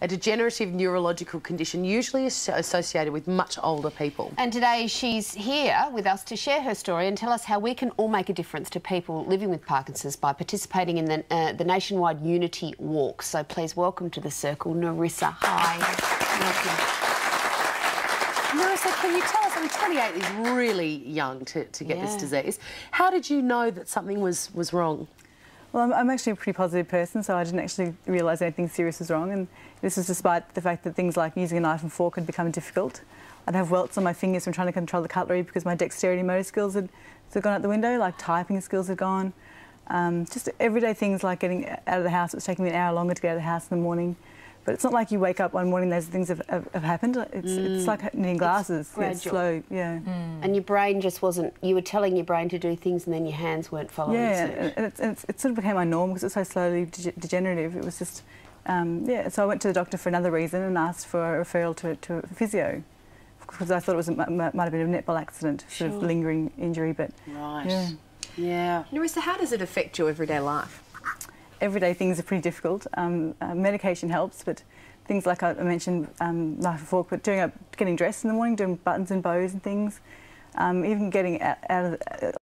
a degenerative neurological condition usually associated with much older people. And today she's here with us to share her story and tell us how we can all make a difference to people living with Parkinson's by participating in the nationwide Unity Walk. So please welcome to the circle, Nerissa. Hi. Welcome. Nerissa, can you tell us, I mean, 28 is really young to get this disease. How did you know that something was wrong? Well, I'm actually a pretty positive person, so I didn't actually realise anything serious was wrong, and this was despite the fact that things like using a knife and fork had become difficult. I'd have welts on my fingers from trying to control the cutlery because my dexterity motor skills had gone out the window, like typing skills had gone. Just everyday things like getting out of the house. It was taking me an hour longer to get out of the house in the morning. But it's not like you wake up one morning those things have happened. It's like needing glasses. It's slow, yeah. And your brain just wasn't... You were telling your brain to do things and then your hands weren't following suit. And it sort of became my norm because it's so slowly degenerative. It was just... yeah, so I went to the doctor for another reason and asked for a referral to a physio because I thought it might have been a netball accident, sort of lingering injury, but... Right. Yeah. Nerissa, how does it affect your everyday life? Everyday things are pretty difficult. Medication helps, but things like I mentioned, knife and fork, but getting dressed in the morning, doing buttons and bows and things, even getting out of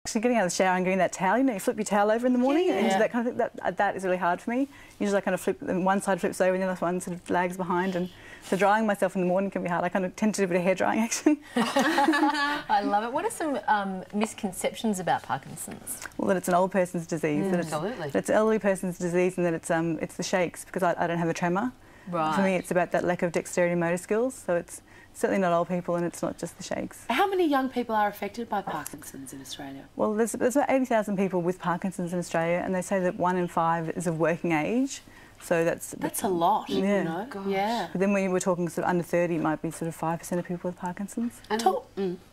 the shower and getting that towel. You know, you flip your towel over in the morning and that kind of thing. That is really hard for me. Usually I kind of flip, and one side flips over and the other one sort of lags behind, and so drying myself in the morning can be hard. I kind of tend to do a bit of hair drying action. I love it. What are some misconceptions about Parkinson's? Well, that it's an old person's disease. That it's an elderly person's disease, and that it's the shakes because I don't have a tremor. Right. For me, it's about that lack of dexterity and motor skills. So it's certainly not old people, and it's not just the shakes. How many young people are affected by Parkinson's in Australia? Well, there's about 80,000 people with Parkinson's in Australia, and they say that 1 in 5 is of working age. So that's a lot, you know. Gosh. Yeah. But then when you were talking sort of under 30, it might be sort of 5% of people with Parkinson's. And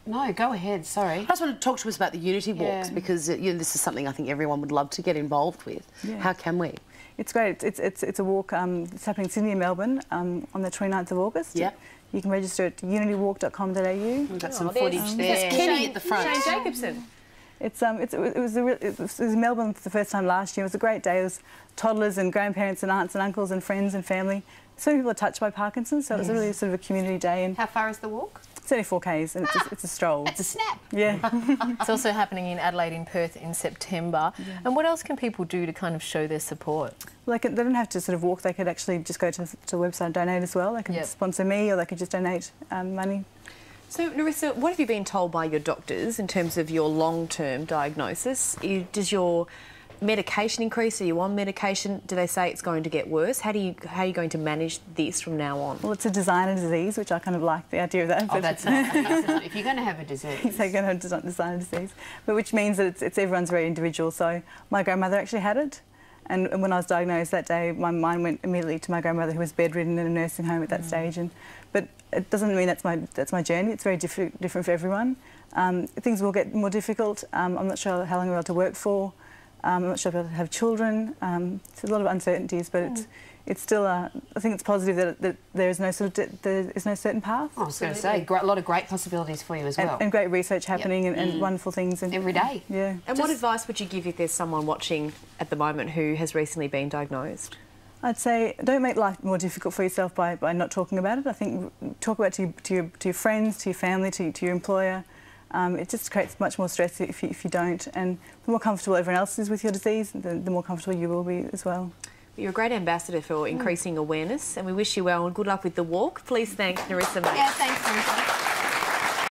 no, go ahead, sorry. I just want to talk to us about the Unity Walks because you know, this is something I think everyone would love to get involved with. Yeah. How can we? It's great. It's a walk. It's happening in Sydney and Melbourne on the 29th of August. Yeah. You can register at unitywalk.com.au. We've got some footage there. There's Kenny at the front. Shane Jacobson. It was in Melbourne for the first time last year. It was a great day. It was toddlers and grandparents and aunts and uncles and friends and family. So many people are touched by Parkinson's, so it was really sort of a community day. And how far is the walk? It's only 4 k's, and it's a stroll. It's a snap. Yeah. It's also happening in Adelaide, in Perth, in September. Yeah. And what else can people do to kind of show their support? Well, they don't have to sort of walk. They could actually just go to the website and donate as well. They could sponsor me, or they could just donate money. So, Nerissa, what have you been told by your doctors in terms of your long-term diagnosis? Does your medication increase? Are you on medication? Do they say it's going to get worse? How are you going to manage this from now on? Well, it's a designer disease, which I kind of like the idea of that. Oh, that's nice, isn't it? If you're going to have a disease. They're going to design a disease, but which means that it's everyone's very individual. So my grandmother actually had it. And when I was diagnosed that day, my mind went immediately to my grandmother, who was bedridden in a nursing home at that stage. But it doesn't mean that's my journey. It's very different for everyone. Things will get more difficult. I'm not sure how long I'll be able to work for. I'm not sure if I'll be able to have children. It's a lot of uncertainties, but it's still. I think it's positive that there is no certain path. I was going to say a lot of great possibilities for you as well, and great research happening and wonderful things every day. Yeah. And what advice would you give if there's someone watching at the moment who has recently been diagnosed? I'd say don't make life more difficult for yourself by not talking about it. I think talk about it to your friends, to your family, to your employer. It just creates much more stress if you don't. And the more comfortable everyone else is with your disease, the more comfortable you will be as well. You're a great ambassador for increasing awareness, and we wish you well and good luck with the walk. Please thank Nerissa Mapes. Yeah, thanks, Nerissa.